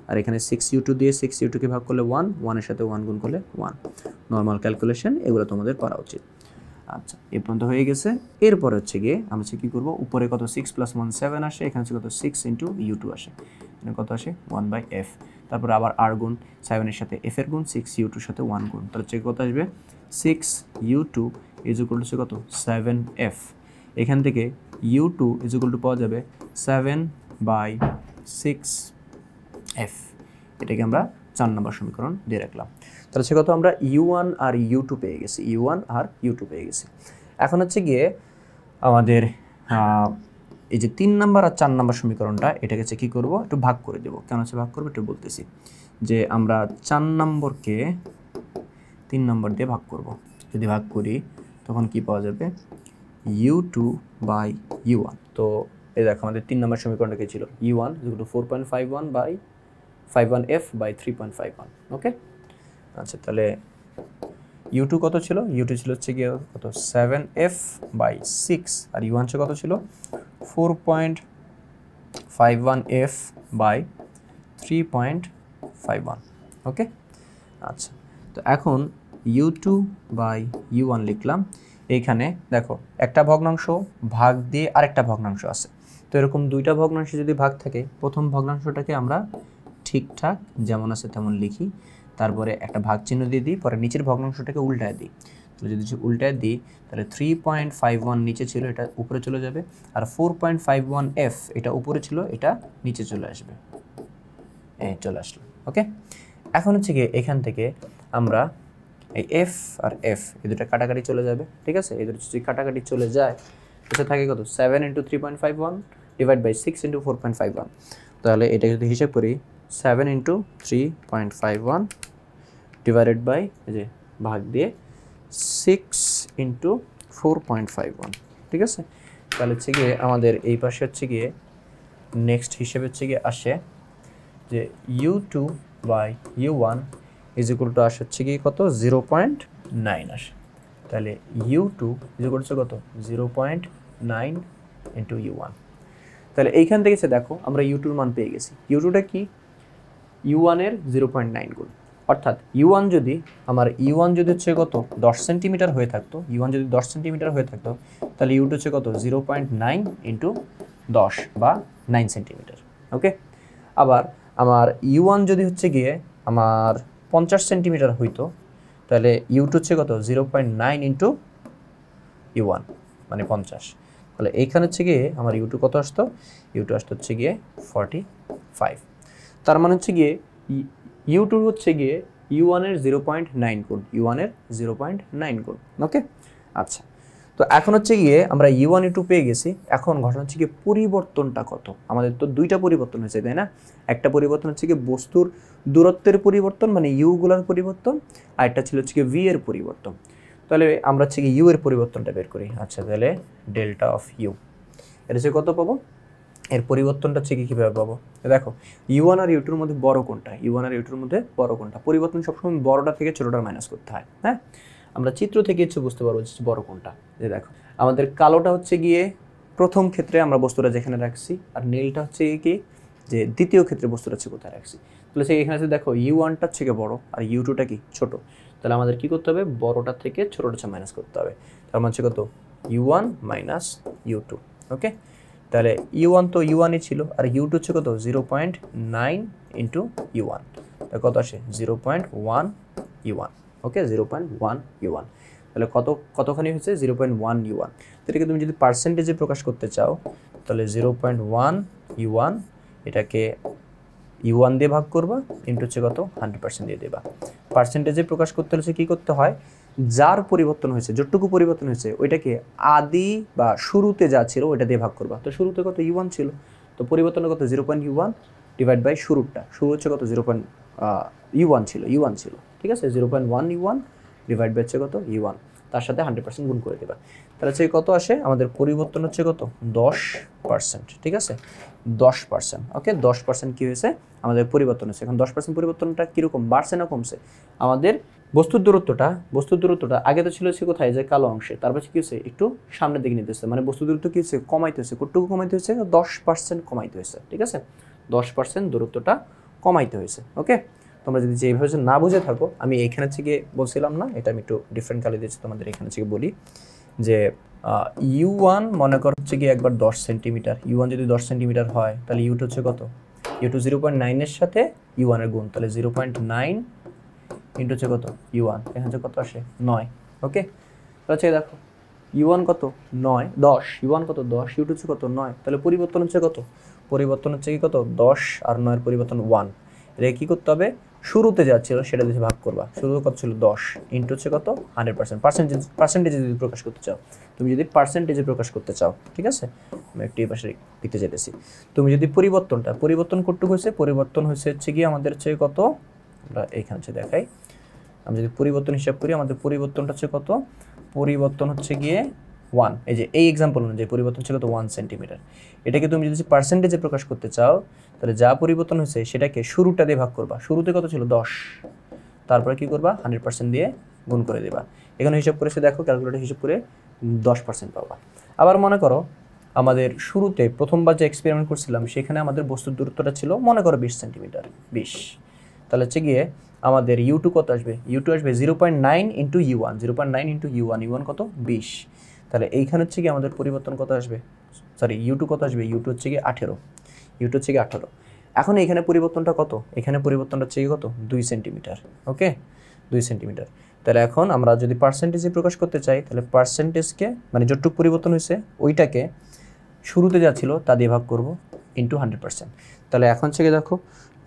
আর এখানে 6u2 দিয়ে 6u2 কে ভাগ করলে 1, 1 এর সাথে 1 গুণ করলে 1। নর্মাল ক্যালকুলেশন এগুলো তোমাদের করা উচিত। আচ্ছা এই পর্যন্ত হয়ে গেছে। এরপর হচ্ছে গিয়ে আমরা কি করব, উপরে কত 6 + 1 7 আসে, এখানে হচ্ছে কত 6 × u2 আসে, এখানে কত আসে 1/f। তারপর আবার r গুণ 7 এর সাথে f এর গুণ, 6u2 এর সাথে 1 গুণ, তাহলে হচ্ছে কত আসবে 6u2 = কত 7f। এখান থেকে u2 = পাওয়া যাবে 7/6f। এটাকে আমরা 4 নম্বর সমীকরণ দিয়ে রাখলাম। তাহলে সে কত আমরা u1 আর u2 পেয়ে গেছি, এখন হচ্ছে গিয়ে আমাদের এই যে 3 নম্বর আর 4 নম্বর সমীকরণটা, এটাকে হচ্ছে কী করবো, একটু ভাগ করে দেবো। কেন হচ্ছে ভাগ করবো একটু বলতেছি, যে আমরা 4 নম্বরকে 3 নম্বর দিয়ে ভাগ করব। যদি ভাগ করি তখন কি পাওয়া যাবে u2/u1। তো এই দেখো আমাদের 3 নম্বর সমীকরণটা কি ছিল, u1 = 4.51/3.51। ওকে, আচ্ছা তাহলে u2 কত ছিল, u2 ছিল হচ্ছে গিয়ে কত 7f/6, আর u1 কত ছিল 4.51f/3.51। ওকে, আচ্ছা তো এখন u2/u1 লিখলাম। এইখানে দেখো একটা ভগ্নাংশ ভাগ দিয়ে আরেকটা ভগ্নাংশ আছে, তো এরকম দুইটা ভগ্নাংশ যদি ভাগ থাকে, প্রথম ভগ্নাংশটাকে আমরা ঠিকঠাক যেমন আছে তেমন লিখি, তারপরে একটা ভাগ চিহ্ন দিয়ে দিই, পরে নিচের ভগ্নাংশটাকে উল্টায় দিই। তাহলে যদি উল্টায় দিই তাহলে 3.51 নিচে ছিল, এটা উপরে চলে যাবে, আর 4.51f এটা উপরে ছিল, এটা নিচে চলে আসবে, এই চলে আসলো। ওকে, এখন হচ্ছে কি এখান থেকে আমরা এই f আর f এই দুটো কাটাকাটি চলে যাবে, ঠিক আছে, এই দুটো যদি কাটাকাটি চলে যায় এটা থাকে কত 7 × 3.51 / 6 × 4.51। তাহলে এটা যদি হিসাব করি 7 × 3.51 / এই যে ভাগ দিয়ে 6 × 4.51, ঠিক আছে। তাহলে হচ্ছে গিয়ে আমাদের এই পাশে হচ্ছে গিয়ে নেক্সট হিসেবে হচ্ছে গিয়ে আসে যে u2/u1 = আসে হচ্ছে গিয়ে কত 0.9 আসে। তাহলে u2 = কত 0.9 × u1। তাহলে এইখান থেকে দেখো আমরা u2 এর মান পেয়ে গেছি। u2টা কি, u1 এর 0.9 গুণ, অর্থাৎ u1 যদি হচ্ছে কত 10 সেন্টিমিটার হয়ে থাকতো, u1 যদি 10 সেন্টিমিটার হয়ে থাকতো, তাহলে u2 হচ্ছে কত 0.9 × 10 বা 9 সেন্টিমিটার। ওকে, আবার আমার u1 যদি হচ্ছে গিয়ে আমার 50 সেন্টিমিটার হইতো, তাহলে u2 হচ্ছে কত 0.9 × u1 মানে 50। তাহলে এইখানে হচ্ছে গিয়ে আমার u2 কত আসতো, u2 আসতো হচ্ছে গিয়ে 45। তার মানে হচ্ছে গিয়ে u2 হচ্ছে গিয়ে u1 এর 0.9 গুণ, u1 এর 0.9 গুণ। ওকে, আচ্ছা তো এখন হচ্ছে গিয়ে আমরা u1 u2 পেয়ে গেছি। এখন ঘটনা হচ্ছে গিয়ে পরিবর্তনটা কত, আমাদের তো দুইটা পরিবর্তন হয়েছে তাই না। একটা পরিবর্তন হচ্ছে গিয়ে বস্তুর দূরত্বের পরিবর্তন মানে u গুলার পরিবর্তন, আর একটা ছিল হচ্ছে গিয়ে v এর পরিবর্তন। তাহলে আমরা হচ্ছে কি ইউ এর পরিবর্তনটা বের করি। আচ্ছা, তাহলে ডেল্টা অফ ইউ এটা হচ্ছে কত পাবো, এর পরিবর্তনটা হচ্ছে কি কীভাবে পাবো, দেখো ইউ1 আর ইউ2 এর মধ্যে বড় কোনটা, ইউ1 আর ইউ2 এর মধ্যে বড় কোনটা, পরিবর্তন সবসময় বড়টা থেকে ছোটটা মাইনাস করতে হয়। হ্যাঁ, আমরা চিত্র থেকে হচ্ছে বুঝতে পারবো যে বড় কোনটা। যে দেখো আমাদের কালোটা হচ্ছে গিয়ে প্রথম ক্ষেত্রে আমরা বস্তুটা যেখানে রাখছি, আর নীলটা হচ্ছে কি যে দ্বিতীয় ক্ষেত্রে বস্তুটা হচ্ছে কোথায় রাখছি। তাহলে সে এখানে দেখো ইউ1টা থেকে বড় আর ইউ2টা কি ছোট, তাহলে আমাদের কি করতে হবে, বড়টা থেকে ছোটটা মাইনাস করতে হবে। তার মানে হচ্ছে কত, ইউ1 মাইনাস ইউ2। ওকে, তাহলে ইউ1 তো ইউ1ই ছিল, আর ইউ2 হচ্ছে কত 0.9 ইন্টু ইউ1, তাহলে কত আসে 0.1 ইউ1। ওকে, 0.1 ইউ1, তাহলে কতখানি হচ্ছে 0.1 ইউ1। এটাকে তুমি যদি পার্সেন্টেজে প্রকাশ করতে চাও তাহলে 0.1 ইউ1 এটাকে ইউ1 দিয়ে ভাগ করবা, ইন্টু হচ্ছে কত 100% দিয়ে দেবা। পার্সেন্টেজে প্রকাশ করতে হলে কি করতে হয়, যার পরিবর্তন হয়েছে, যতটুকু পরিবর্তন হয়েছে ওইটাকে আদি বা শুরুতে যা ছিল ওইটা দিয়ে ভাগ করবা। তো শুরুতে কত ইউ1 ছিল, তো পরিবর্তন কত 0.1 ডিভাইড বাই শুরুটা, শুরু হচ্ছে কত ইউ1 ছিল, ঠিক আছে, 0.1 ইউ1 ডিভাইড বাই হচ্ছে কত ইউ1, তার সাথে 100% গুণ করে দেবা। তাহলে হচ্ছে কত আসে, আমাদের পরিবর্তন হচ্ছে কত 10%, ঠিক আছে 10%। ওকে, 10% কি হয়েছে আমাদের পরিবর্তন হয়েছে। এখন 10% পরিবর্তনটা কীরকম, বাড়ছে না কমছে, আমাদের বস্তুর দূরত্বটা আগে তো ছিল হচ্ছে কোথায়, যে কালো অংশে, তারপর কি হয়েছে একটু সামনের দিকে নিতেছে, মানে বস্তুর দূরত্ব কি হচ্ছে কমাইতে হয়েছে, কতটুকু কমাইতে হয়েছে 10% কমাইতে হয়েছে, ঠিক আছে 10% দূরত্বটা কমাইতে হয়েছে। ওকে, তোমরা যদি যেভাবে না বুঝে থাকো, আমি এইখানে থেকে বলছিলাম না, এটা আমি একটু ডিফারেন্ট কালি দিয়েছি তোমাদের, এখানে থেকে বলি যে ইউ1 মনে কর হচ্ছে কি একবার 10 সেন্টিমিটার, ইউ1 যদি 10 সেন্টিমিটার হয় তাহলে ইউ2 হচ্ছে কত, ইউ2 0.9 এর সাথে ইউ1 এর গুণ, তাহলে 0.9 ইন্টু হচ্ছে কত ইউ1, এখানে হচ্ছে কত আসে 9। ওকে, তাহলে দেখো ইউ1 কত 9, 10, ইউ1 কত 10, ইউ2 হচ্ছে কত 9, তাহলে পরিবর্তন হচ্ছে কত, পরিবর্তন হচ্ছে কি কত 10 আর 9 এর পরিবর্তন 1। এটা কি করতে হবে, শুরুতে যা ছিল সেটা দিয়ে ভাগ করবা, শুরুতে কত ছিল 10 ইন্টু হচ্ছে কত 100%, পার্সেন্টেজে যদি প্রকাশ করতে চাও, তুমি যদি পার্সেন্টেজে প্রকাশ করতে চাও, ঠিক আছে, আমি একটু এই পাশে লিখতে চাইতেছি, তুমি যদি পরিবর্তন কতটুকু হয়েছে, পরিবর্তন হচ্ছে কি আমাদের হচ্ছে কত, আমরা এইখানে হচ্ছে দেখাই, আমি যদি পরিবর্তন হিসাব করি আমাদের পরিবর্তনটা হচ্ছে কত, পরিবর্তন হচ্ছে গিয়ে 1, এই যে এই এক্সাম্পল অনুযায়ী পরিবর্তন হচ্ছে কত 1 সেন্টিমিটার। এটাকে তুমি যদি পার্সেন্টেজে প্রকাশ করতে চাও তাহলে যা পরিবর্তন হয়েছে সেটাকে শুরুটা দিয়ে ভাগ করবা, শুরুতে কত ছিল 10, তারপরে কি করবা 100% দিয়ে গুণ করে দেবা। এখানে হিসাব করেছে দেখো, ক্যালকুলেটর হিসাব করে 10% পাবা। আবার মনে করো আমাদের শুরুতে প্রথমবার যে এক্সপেরিমেন্ট করছিলাম সেখানে আমাদের বস্তুর দূরত্বটা ছিল মনে করো 20 সেন্টিমিটার, 20, তাহলে হচ্ছে গিয়ে আমাদের ইউ2 কত আসবে, ইউ2 আসবে 0.9 ইন্টু ইউ1, 0.9 ইন্টু ইউ1 কত 20, তাহলে এইখানে হচ্ছে কি আমাদের পরিবর্তন কত আসবে, সরি ইউ2 কত আসবে, ইউ2 হচ্ছে কি 18, ইউ2 হচ্ছে কি 18। এখন এখানে পরিবর্তনটা কত, এখানে পরিবর্তনটা হচ্ছে কি কত 2 সেন্টিমিটার। ওকে, 2 সেন্টিমিটার। তাহলে এখন আমরা যদি পার্সেন্টেজে প্রকাশ করতে চাই তাহলে পার্সেন্টেজকে মানে যতটুকু পরিবর্তন হয়েছে ওইটাকে শুরুতে যা ছিল তা দিয়ে ভাগ করবো ইন্টু 100%। তাহলে এখন থেকে দেখো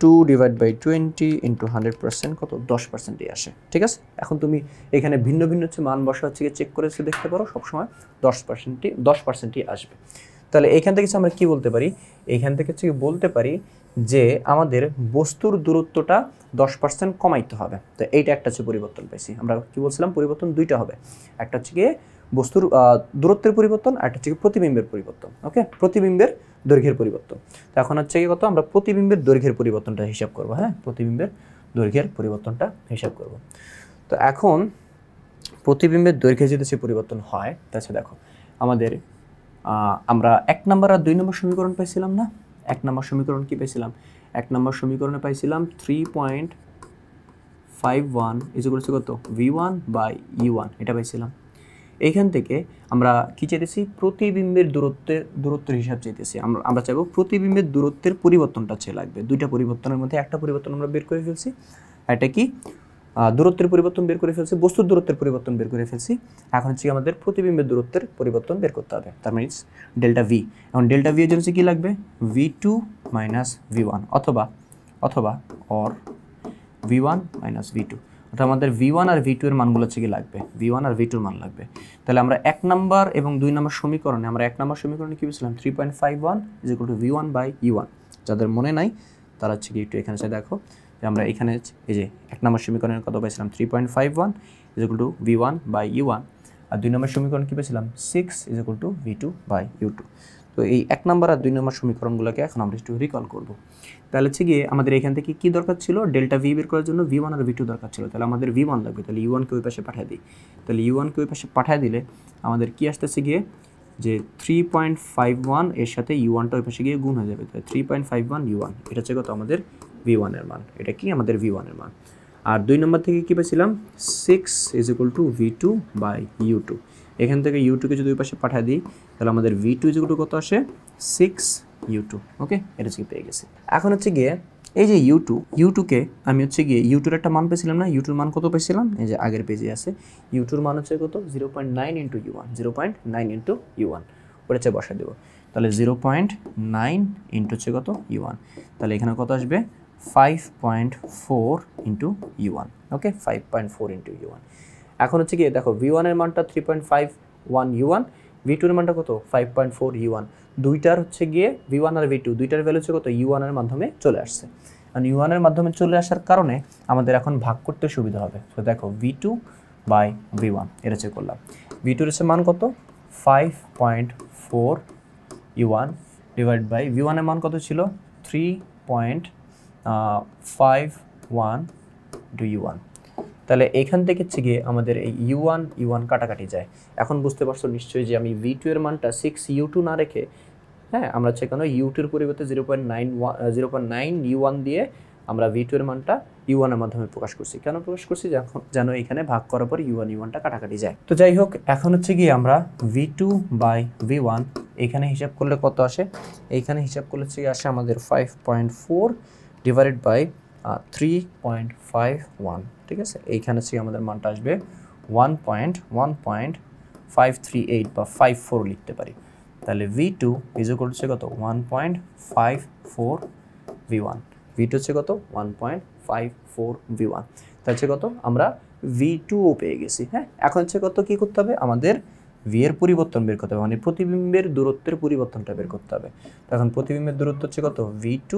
2 ডিভাইড বাই 20 ইন্টু 100% কত 10%ই আসে, ঠিক আছে। এখন তুমি এখানে ভিন্ন ভিন্ন হচ্ছে মান বসা হচ্ছে চেক করে দেখতে পারো, সবসময় 10%ই আসবে। তাহলে এখান থেকে আমরা কি বলতে পারি, এইখান থেকে হচ্ছে বলতে পারি যে আমাদের বস্তুর দূরত্বটা 10% কমাইতে হবে। তো এইটা একটা হচ্ছে পরিবর্তন পাইছি, আমরা কি বলছিলাম পরিবর্তন দুইটা হবে, একটা হচ্ছে গিয়ে বস্তুর দূরত্বের পরিবর্তন, আর একটা হচ্ছে প্রতিবিম্বের পরিবর্তন। ওকে, প্রতিবিম্বের দৈর্ঘ্যের পরিবর্তন। তো এখন হচ্ছে কি কত, আমরা প্রতিবিম্বের দৈর্ঘ্যের পরিবর্তনটা হিসাব করব। হ্যাঁ, প্রতিবিম্বের দৈর্ঘ্যের পরিবর্তনটা হিসাব করব। তো এখন প্রতিবিম্বের দৈর্ঘ্যে যদি সে পরিবর্তন হয় তাহলে দেখো আমাদের আমরা 1 নম্বর আর 2 নম্বর সমীকরণ পাইছিলাম না, 1 নম্বর সমীকরণ কি পাইছিলাম, 1 নম্বর সমীকরণে পাইছিলাম 3.51 ইকুয়াল টু কত v1 বাই u1, এটা পাইছিলাম। এইখান থেকে আমরা কি চাইতেছি, প্রতিবিম্বের দূরত্বের হিসাব চাইতেছি। আমরা চাইবো প্রতিবিম্বের দূরত্বের পরিবর্তনটা লাগবে, দুইটা পরিবর্তনের মধ্যে একটা পরিবর্তন আমরা বের করে ফেলছি, এটা কি দূরত্বের পরিবর্তন বের করে ফেলছি, বস্তুর দূরত্বের পরিবর্তন বের করে ফেলছি। এখন হচ্ছে আমাদের প্রতিবিম্বের দূরত্বের পরিবর্তন বের করতে হবে, তার মানে ডেল্টা ভি। এখন ডেল্টা ভি এর জন্য কি লাগবে, v2 মাইনাস v1 অথবা অর v1 মাইনাস v2, অর্থাৎ আমাদের v1 আর v2 এর মানগুলো হচ্ছে কি লাগবে, v1 আর v2 এর মান লাগবে। তাহলে আমরা 1 নম্বর এবং 2 নম্বর সমীকরণে, আমরা 1 নম্বর সমীকরণে কি পেয়েছিলাম 3.51 equal to v1 by u1। যাদের মনে নাই তারা হচ্ছে কি একটু এখানে দেখো যে আমরা এখানে এই যে 1 নম্বর সমীকরণের কত পাইছিলাম 3.51, is equal to v1 by u1, আর 2 নম্বর সমীকরণ কী পেয়েছিলাম 6 is equal two v2 by u2। তো এই 1 নম্বর আর 2 নম্বর সমীকরণগুলোকে এখন আমরা একটু রিকল করব। তাহলে হচ্ছে গিয়ে আমাদের এখান থেকে কী দরকার ছিল, ডেল্টা ভি বের করার জন্য v1 আর v2 দরকার ছিল, তাহলে আমাদের v1 লাগবে, তাহলে u1কে ওই পাশে পাঠিয়ে দিই। তাহলে u1কে ওই পাশে পাঠিয়ে দিলে আমাদের কী আসতেছে গিয়ে যে 3.51 এর সাথে u1টা ওই পাশে গিয়ে গুণ হয়ে যাবে, তাহলে 3.51 u1, এটা হচ্ছে কত আমাদের v1 এর মান, এটা কি আমাদের v1 এর মান। আর 2 নম্বর থেকে কী পেয়েছিলাম 6 is equal two v2 by u2, এখান থেকে u2কে যদি ওই পাশে পাঠিয়ে দিই তাহলে আমাদের v2 ইজ ইকুয়াল টু কত আসে 6 u2। ওকে, এটা হচ্ছে পেয়ে গেছি। এখন হচ্ছে গিয়ে এই যে u2কে আমি হচ্ছে গিয়ে u2-র একটা মান পেয়েছিলাম না, u2-র মান কত পেয়েছিলাম, এই যে আগের পেজে আছে, u2-র মান হচ্ছে কত 0.9 ইন্টু u1, 0.9 ইন্টু u1, ওটা হচ্ছে বসা দেবো। তাহলে 0.9 ইন্টু হচ্ছে কত u1, তাহলে এখানে কত আসবে 5.4 ইন্টু u1। ওকে, 5.4 ইন্টু u1। এখন হচ্ছে গিয়ে দেখো v1 এর মানটা 3.51 u1, v2 এর মানটা কত 5.4 u1, দুইটার হচ্ছে গিয়ে v1 আর v2 দুইটার ভ্যালু হচ্ছে কত u1 এর মাধ্যমে চলে আসছে, আর u1 এর মাধ্যমে চলে আসার কারণে আমাদের এখন ভাগ করতে সুবিধা হবে। তো দেখো v2 বাই v1 এটা হচ্ছে করলাম, v2 এর মান কত 5.4 u1 ডিভাইড বাই v1 এর মান কত ছিল 3.51 টু u1। তাহলে এখান থেকে হচ্ছে গিয়ে আমাদের এই u1 কাটাকাটি যায়। এখন বুঝতে পারছো নিশ্চয়ই যে আমি v2 এর মানটা 6 u2 না রেখে, হ্যাঁ, আমরা হচ্ছে কেন u2-র পরিবর্তে 0.9 u1 দিয়ে আমরা v2 এর মানটা u1 এর মাধ্যমে প্রকাশ করছি। কেন প্রকাশ করছি, যেন এখানে ভাগ করার পর u1টা কাটাকাটি যায়। তো যাই হোক, এখন হচ্ছে গিয়ে আমরা v2 বাই v1 এখানে হিসাব করলে কত আসে, এইখানে হিসাব করলে হচ্ছে আসে আমাদের 5.4 ডিভাইডেড বাই 3.51, ঠিক আছে। এইখানে হচ্ছে আমাদের মানটা আসবে 1.538 বা 54 লিখতে পারি। তাহলে v2 ইজ ইকুয়াল টু কত 1.54 v1, v2 হচ্ছে কত 1.54 v1, তাহলে হচ্ছে কত আমরা v2ও পেয়ে গেছি। হ্যাঁ, এখন হচ্ছে কত কী করতে হবে, আমাদের v এর পরিবর্তন বের করতে হবে, মানে প্রতিবিম্বের দূরত্বের পরিবর্তনটা বের করতে হবে। তখন প্রতিবিম্বের দূরত্ব হচ্ছে কত v2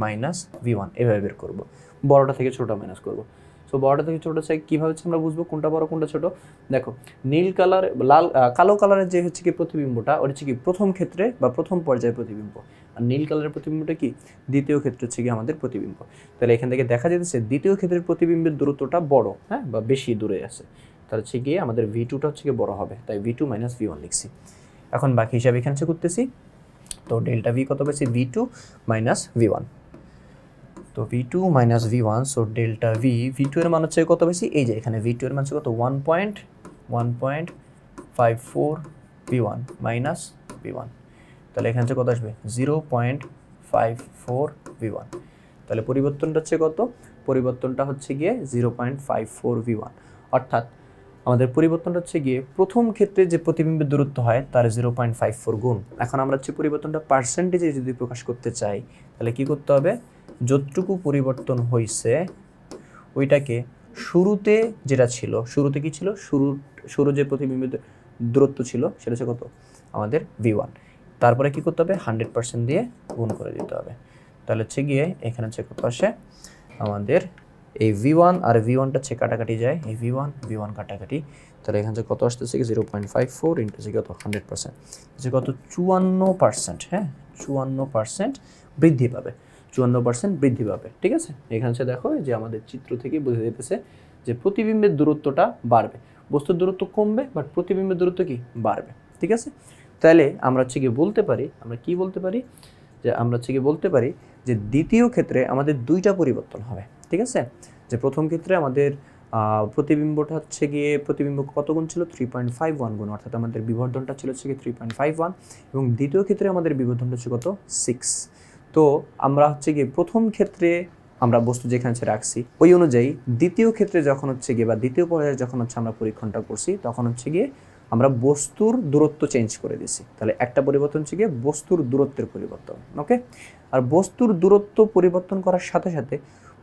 মাইনাস v1, এভাবে বের করব, বড়টা থেকে ছোটটা মাইনাস করব। সো বড়টা থেকে ছোটো চাই কীভাবে আমরা বুঝবো কোনটা বড় কোনটা ছোট। দেখো নীল কালার কালো কালারের যে হচ্ছে কি প্রতিবিম্বটা, ওটা হচ্ছে কি প্রথম ক্ষেত্রে বা প্রথম পর্যায়ে প্রতিবিম্ব, আর নীল কালারের প্রতিবিম্বটা কি দ্বিতীয় ক্ষেত্রে হচ্ছে কি আমাদের প্রতিবিম্ব। তাহলে এখান থেকে দেখা যেতেছে দ্বিতীয় ক্ষেত্রের প্রতিবিম্বের দূরত্বটা বড়, হ্যাঁ, বা বেশি দূরে আছে, তাহলে হচ্ছে গিয়ে আমাদের v2টা হচ্ছে গিয়ে বড় হবে, তাই v2 মাইনাস v1 লিখছি। এখন বাকি হিসাব এখানে করতেছি, তো ডেল্টা v কত পেয়েছি v2 মাইনাস v1, তো v2 minus v1, so delta v2 এর মান হচ্ছে কত বেশি, এই যে এখানে v2 এর মান হচ্ছে কত 1.54 v1 মাইনাস v1, তাহলে এখানে কত আসবে 0.54 v1, তাহলে পরিবর্তনটা হচ্ছে কত, পরিবর্তনটা হচ্ছে গিয়ে 0.54 v1, অর্থাৎ আমাদের পরিবর্তনটা হচ্ছে গিয়ে প্রথম ক্ষেত্রে যে প্রতিবিম্বের দূরত্ব হয় তার 0.54 গুণ। এখন আমরা হচ্ছে পরিবর্তনটা পার্সেন্টেজে যদি প্রকাশ করতে চাই তাহলে কি করতে হবে, যতটুকু পরিবর্তন হয়েছে ওইটাকে শুরুতে যেটা ছিল, শুরুতে কি ছিল, শুরু যে প্রতিবিম্বের দূরত্ব ছিল সেটা হচ্ছে কত আমাদের v1, তারপরে কি করতে হবে 100% দিয়ে গুণ করে দিতে হবে। তাহলে হচ্ছে গিয়ে এখানে হচ্ছে কত আসে আমাদের এই v1 আর v1টা হচ্ছে কাটাকাটি যায়, এই v1 কাটাকাটি, তাহলে এখানে কত আসতেছে 0.54 ইন্টু কত 100%, যে কত 54%, হ্যাঁ 54% বৃদ্ধি পাবে, 54% বৃদ্ধি পাবে, ঠিক আছে। এখানে দেখো যে আমাদের চিত্র থেকে বোঝা যেতেছে যে প্রতিবিম্বের দূরত্বটা বাড়বে, বস্তুর দূরত্ব কমবে বাট প্রতিবিম্বের দূরত্ব কি বাড়বে, ঠিক আছে। তাহলে আমরা হচ্ছে কি বলতে পারি, আমরা কি বলতে পারি, যে আমরা হচ্ছে কি বলতে পারি যে দ্বিতীয় ক্ষেত্রে আমাদের দুইটা পরিবর্তন হবে, ঠিক আছে। যে প্রথম ক্ষেত্রে আমাদের প্রতিবিম্বটা হচ্ছে গিয়ে প্রতিবিম্ব কত গুণ ছিল 3.51 গুণ, অর্থাৎ আমাদের বিবর্ধনটা ছিল হচ্ছে গিয়ে 3.51, এবং দ্বিতীয় ক্ষেত্রে আমাদের বিবর্ধনটা হচ্ছে কত 6। তো আমরা হচ্ছে গিয়ে প্রথম ক্ষেত্রে আমরা বস্তু যেখানে রাখছি ওই অনুযায়ী দ্বিতীয় ক্ষেত্রে যখন হচ্ছে গিয়ে বা দ্বিতীয় পর্যায়ে যখন হচ্ছে আমরা পরীক্ষণটা করছি তখন হচ্ছে গিয়ে আমরা বস্তুর দূরত্ব চেঞ্জ করে দিছি। তাহলে একটা পরিবর্তন হচ্ছে গিয়ে বস্তুর দূরত্বের পরিবর্তন, ওকে। আর বস্তুর দূরত্ব পরিবর্তন করার সাথে সাথে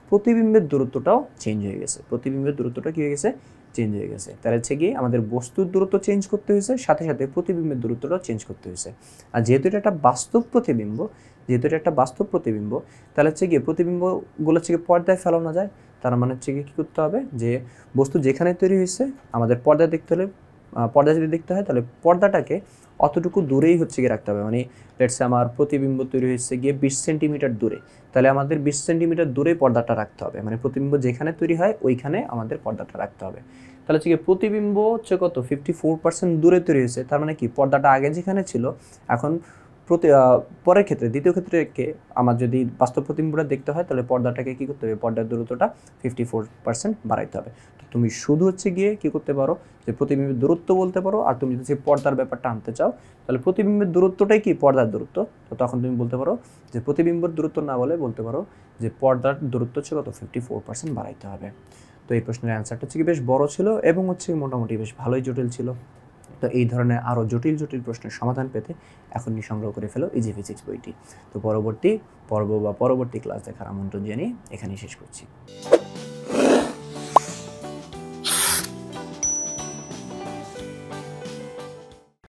প্রতিবিম্বের দূরত্বটাও চেঞ্জ হয়ে গেছে, প্রতিবিম্বের দূরত্বটা কি হয়ে গেছে চেঞ্জ হয়ে গেছে। তাহলে হচ্ছে গিয়ে আমাদের বস্তুর দূরত্ব চেঞ্জ করতে হয়েছে, সাথে সাথে প্রতিবিম্বের দূরত্বটাও চেঞ্জ করতে হয়েছে। আর যেহেতু এটা একটা বাস্তব প্রতিবিম্ব, তাহলে হচ্ছে গিয়ে প্রতিবিম্বগুলো হচ্ছে গিয়ে পর্দায় ফেলানো যায়, তার মানে হচ্ছে কী করতে হবে যে বস্তু যেখানে তৈরি হয়েছে আমাদের পর্দা দেখতে হলে পর্দা যদি দেখতে হয় তাহলে পর্দাটাকে অতটুকু দূরেই হচ্ছে গিয়ে রাখতে হবে। মানে লেটসে আমার প্রতিবিম্ব তৈরি হয়েছে গিয়ে 20 সেন্টিমিটার দূরে, তাহলে আমাদের 20 সেন্টিমিটার দূরে পর্দাটা রাখতে হবে। মানে প্রতিবিম্ব যেখানে তৈরি হয় ওইখানে আমাদের পর্দাটা রাখতে হবে। তাহলে হচ্ছে গিয়ে প্রতিবিম্ব হচ্ছে কত 54% দূরে তৈরি হয়েছে, তার মানে কি পর্দাটা আগে যেখানে ছিল এখন পরের ক্ষেত্রে দ্বিতীয় ক্ষেত্রে আমার যদি বাস্তব প্রতিবিম্বটা দেখতে হয় তাহলে পর্দাটাকে কী করতে হবে, পর্দার দূরত্বটা 54% বাড়াইতে হবে। তো তুমি শুধু হচ্ছে গিয়ে কী করতে পারো যে প্রতিবিম্বের দূরত্ব বলতে পারো, আর তুমি যদি পর্দার ব্যাপারটা আনতে চাও তাহলে প্রতিবিম্বের দূরত্বটাই কি পর্দার দূরত্ব। তো তখন তুমি বলতে পারো যে প্রতিবিম্বের দূরত্ব না বলে বলতে পারো যে পর্দার দূরত্ব হচ্ছে কত 54% বাড়াইতে হবে। তো এই প্রশ্নের অ্যান্সারটা হচ্ছে কি বেশ বড় ছিল এবং হচ্ছে মোটামুটি বেশ ভালোই জটিল ছিল। তো এই ধরনের আরও জটিল জটিল প্রশ্নের সমাধান পেতে এখনই সংগ্রহ করে ফেলো ইজি ফিজিক্স বইটি। তো পরবর্তী পর্ব বা পরবর্তী ক্লাস দেখার আমন্ত্রণ জানিয়ে এখানেই শেষ করছি।